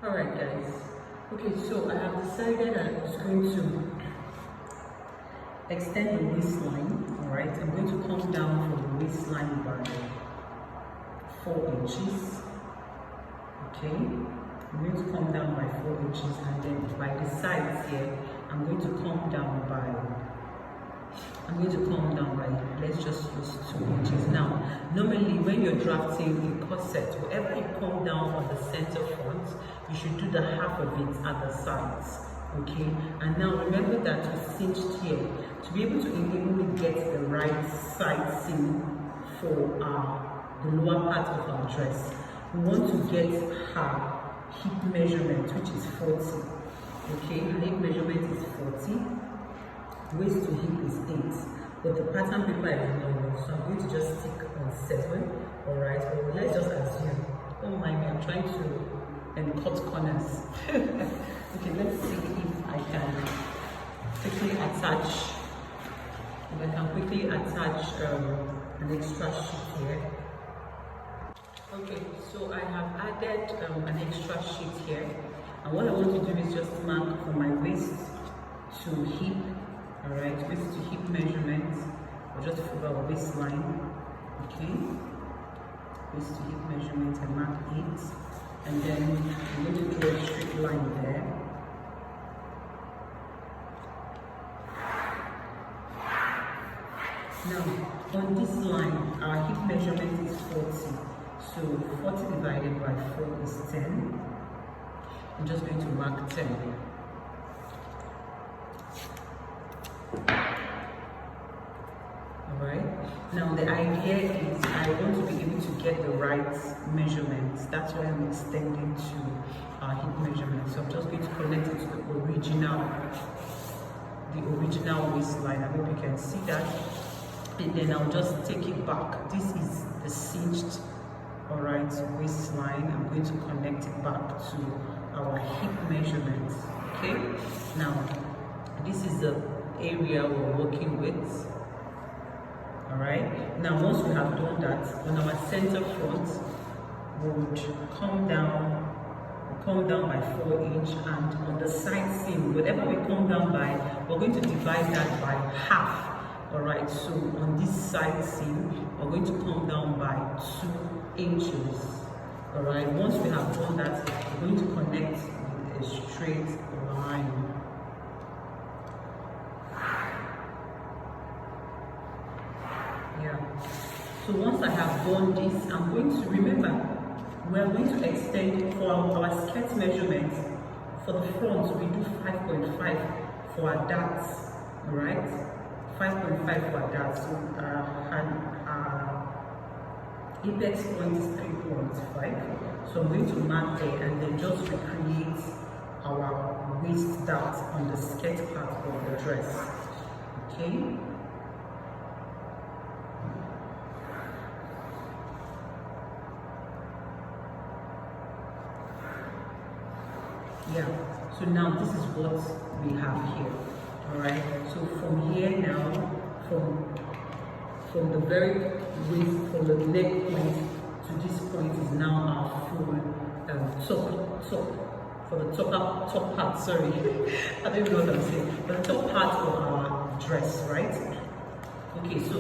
Alright guys, okay, so I have decided I was going to extend the waistline. Alright, I'm going to come down from the waistline by 4 inches. Okay, I'm going to come down by 4 inches, and then by the sides here, I'm going to come down by, let's just use 2 inches. Now, normally when you're drafting a corset, wherever you come down on the center front, you should do the half of it at the sides. Okay, and now remember that we cinched here to be able to enable me get the right side seam for the lower part of our dress. We want to get her hip measurement, which is 40. Okay, her hip measurement is 40, waist to hip is 8, but the pattern paper is long, so I'm going to just stick on 7. Alright, well, let's just assume, don't mind me, I'm trying to cut corners. Okay, let's see if I can quickly attach, an extra sheet here. Okay, so I have added an extra sheet here, and what I want to do is just mark from my waist to hip. Alright, waist to hip measurement, or just for our waistline. Okay, waist to hip measurement, and mark it, and then I'm going to draw a straight line there. Now, on this line, our hip measurement is 40. So 40 divided by 4 is 10. I'm just going to mark 10. Alright. Now the idea is I want to be able to get the right measurements. That's why I'm extending to our hip measurement. So I'm just going to connect it to the original waistline. I hope you can see that. And then I'll just take it back. This is the cinched, alright, waistline. I'm going to connect it back to our hip measurements. Okay, now this is the area we're working with. Alright, now once we have done that, on our center front, we would come down by 4 inches, and on the side seam, whatever we come down by, we're going to divide that by half. Alright, so on this side seam, we're going to come down by 2 inches. Alright, once we have done that, we're going to connect with a straight line. Yeah. So once I have done this, I'm going to, remember, we are going to extend for our skirt measurement. For the front, we do 5.5 for our darts. Alright? 5.5 for that, so apex point is 3.5. So I'm going to mark there and then just recreate our waist dart on the skirt part of the dress. Okay. Yeah. So now this is what we have here. Alright, so from here now, from the very waist, from the neck point to this point is now our full top, for the top part, sorry, I don't even know what I'm saying, the top part of our dress, right? Okay, so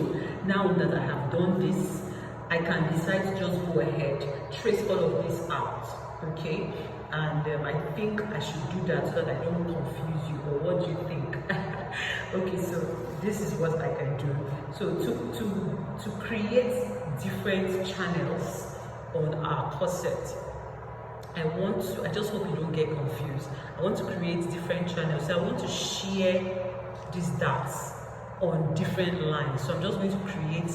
now that I have done this, I can decide to just go ahead, trace all of this out, okay? And I think I should do that so that I don't confuse you, or what do you think? Okay, so this is what I can do. So to create different channels on our corset, I just hope you don't get confused. I want to create different channels. So I want to share these darts on different lines. So I'm just going to create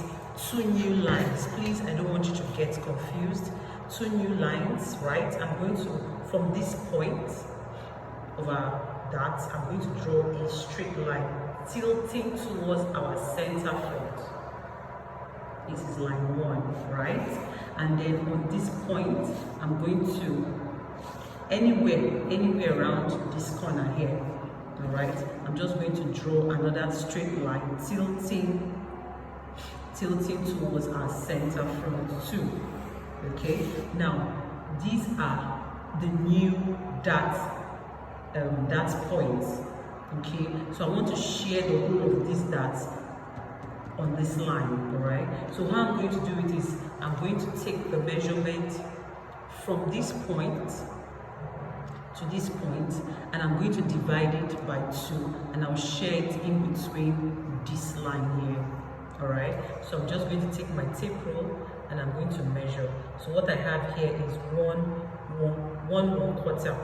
2 new lines. Please, I don't want you to get confused. 2 new lines, right? I'm going to, from this point of our darts, I'm going to draw a straight line tilting towards our center front. This is line 1, right? And then on this point, I'm going to anywhere around this corner here, all right? I'm just going to draw another straight line tilting towards our center front too. Okay, now these are the new dart point. Okay, so I want to share the whole of these darts on this line. All right, so how I'm going to do it is I'm going to take the measurement from this point to this point, and I'm going to divide it by 2, and I'll share it in between this line here. All right, so I'm just going to take my tape roll and I'm going to measure. So what I have here is 1/4.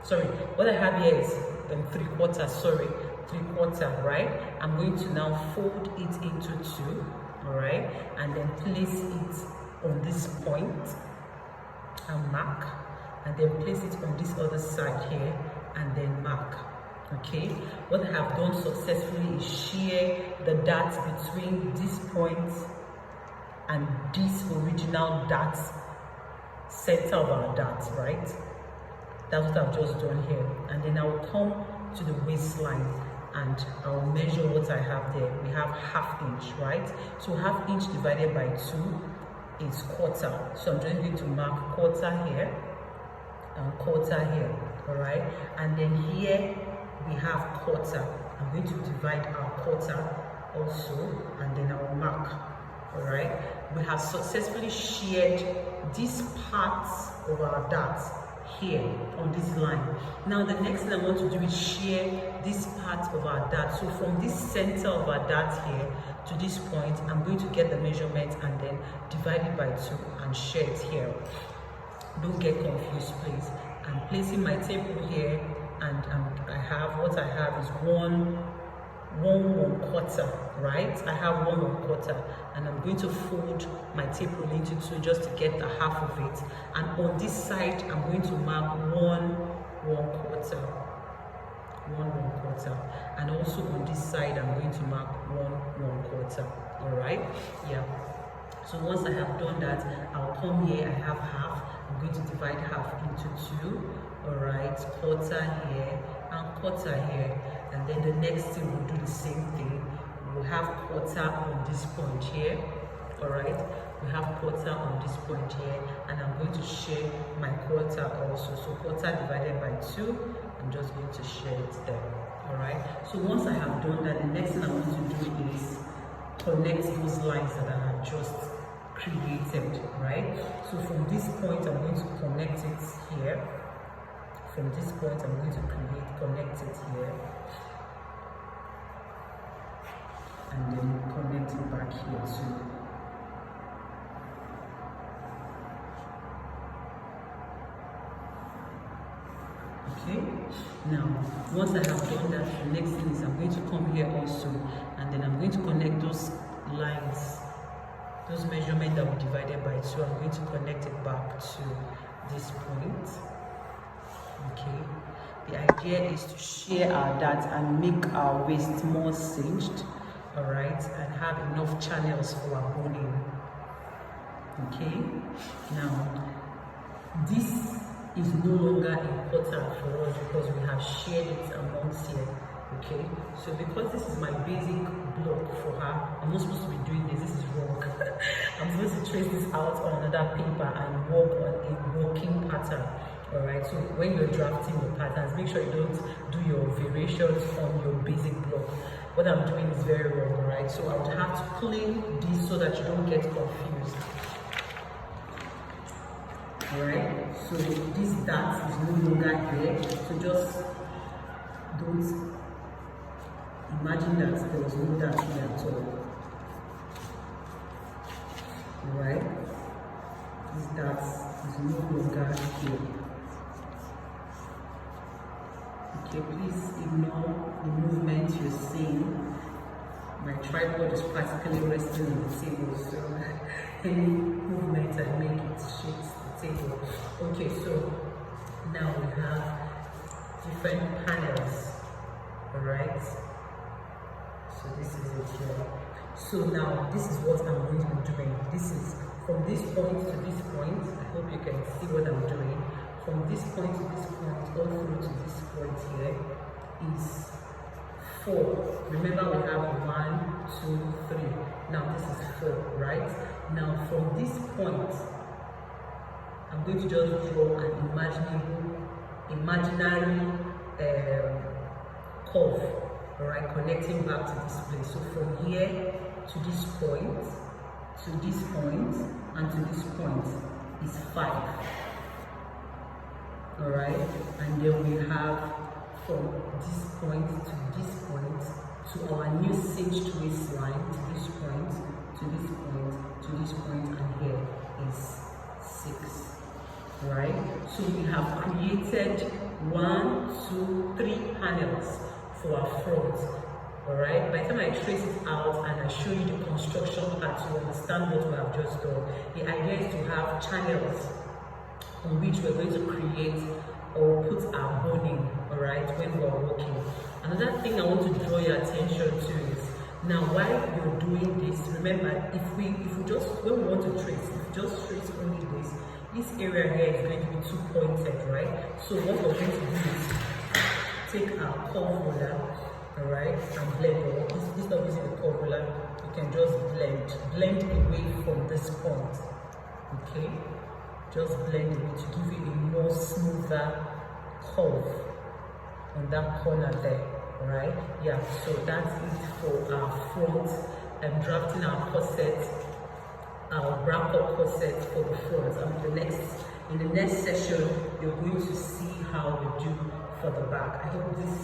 Sorry, what I have here is 3/4. Sorry, 3/4. Right, I'm going to now fold it into 2. All right, and then place it on this point and mark, and then place it on this other side here and then mark. Okay, what I have done successfully is shear the dart between this point and this original dart, center of our dart, right? That's what I've just done here. And then I'll come to the waistline and I'll measure what I have there. We have 1/2 inch, right? So 1/2 inch divided by 2 is 1/4. So I'm just going to mark 1/4 here and 1/4 here, all right? And then here we have 1/4. I'm going to divide our 1/4 also, and then I'll mark. All right, we have successfully sheared these parts of our dart here on this line. Now the next thing I want to do is shear this part of our dart. So from this center of our dart here to this point, I'm going to get the measurement and then divide it by 2 and shear it here. Don't get confused, please. I'm placing my tape here, and what I have is 1/4, right? I have 1/4, and I'm going to fold my tape roll into 2 just to get the 1/2 of it. And on this side, I'm going to mark 1/4, and also on this side, I'm going to mark 1/4. All right? Yeah. So once I have done that, I'll come here. I have 1/2. I'm going to divide 1/2 into 2. All right, 1/4 here and 1/4 here. And then the next thing, we'll do the same thing. We'll have 1/4 on this point here. All right, we have 1/4 on this point here, and I'm going to share my 1/4 also. So 1/4 divided by 2, I'm just going to share it there. All right, so once I have done that, the next thing I want to do is connect those lines that I have just created, right? So from this point, I'm going to connect it here. From this point, I'm going to connect it here, and then connect it back here too. Okay, now once I have done that, the next thing is I'm going to come here also, and then I'm going to connect those lines, those measurements that we divided by 2. I'm going to connect it back to this point. Okay, the idea is to shear our dart and make our waist more cinched, all right, and have enough channels for our boning. Okay, now this is no longer important for us because we have shared it amongst here. Okay, so because this is my basic block for her, I'm not supposed to be doing this. This is wrong. I'm supposed to trace this out on another paper and work on a working pattern. All right, so when you're drafting your patterns, make sure you don't do your variations on your basic block. What I'm doing is very wrong. All right, so I would have to clean this so that you don't get confused. All right, so this dart is no longer here, so just don't imagine that there was no dart here at all. All right, this dart is no longer here. Okay, please ignore the movement you're seeing. My tripod is practically resting on the table, so any movement I make, it shakes the table. Okay, so now we have different panels. All right, so this is it here. So now this is what I'm going to be doing. This is from this point to this point. I hope you can see what I'm doing. From this point to this point, all through to this point here is 4. Remember, we have 1, 2, 3. Now this is 4, right? Now from this point, I'm going to just draw an imaginary curve, all right, connecting back to this place. So from here to this point, to this point, and to this point is 5. All right, and then we have from this point to this point to our new cinched waistline, to this point, to this point, to this point, and here is 6. Right, so we have created 1, 2, 3 panels for our front. All right, by the time I trace it out and I show you the construction part, you understand what we have just done. The idea is to have channels on which we're going to create or put our boning, all right, when we're walking. Another thing I want to draw your attention to is, now while you're doing this, remember, if we just, when we want to trace, if we just trace only this area here is going to be too pointed, right? So what we're going to do is take our curve ruler, all right, and blend it. Instead of using the curve ruler, you can just blend away from this point, okay? Just blend away to give you a more smoother curve on that corner there, all right? Yeah, so that's it for our front. I'm drafting our corset, our Bra Cup Corset for the front. In the next session, you're going to see how we do for the back. I hope this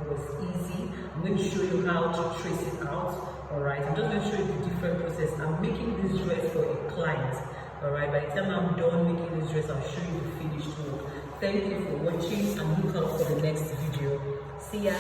was easy. I'm going to show you how to trace it out. All right, I'm just going to show you the different process. I'm making this dress for a client. All right, by the time I'm done making this dress, I'll show you the finished look. Thank you for watching and look out for the next video. See ya.